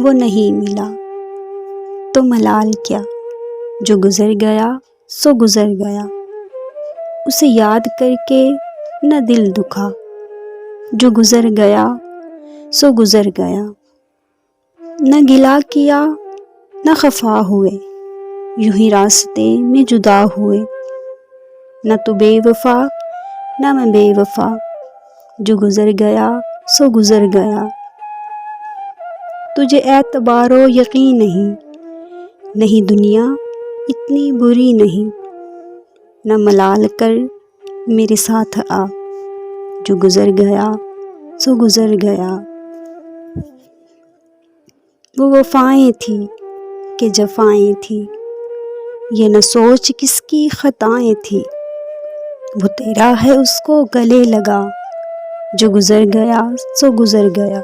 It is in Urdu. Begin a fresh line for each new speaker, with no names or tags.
وہ نہیں ملا تو ملال کیا، جو گزر گیا سو گزر گیا۔ اسے یاد کر کے نہ دل دکھا، جو گزر گیا سو گزر گیا۔ نہ گلہ کیا نہ خفا ہوئے، یوں ہی راستے میں جدا ہوئے۔ نہ تو بے وفا نہ میں بے وفا، جو گزر گیا سو گزر گیا۔ تجھے اعتبار و یقین نہیں دنیا اتنی بری نہیں۔ نہ ملال کر میرے ساتھ آ، جو گزر گیا سو گزر گیا۔ وہ وفائیں تھی کہ جفائیں تھی، یہ نہ سوچ کس کی خطائیں تھی۔ وہ تیرا ہے اس کو گلے لگا، جو گزر گیا سو گزر گیا۔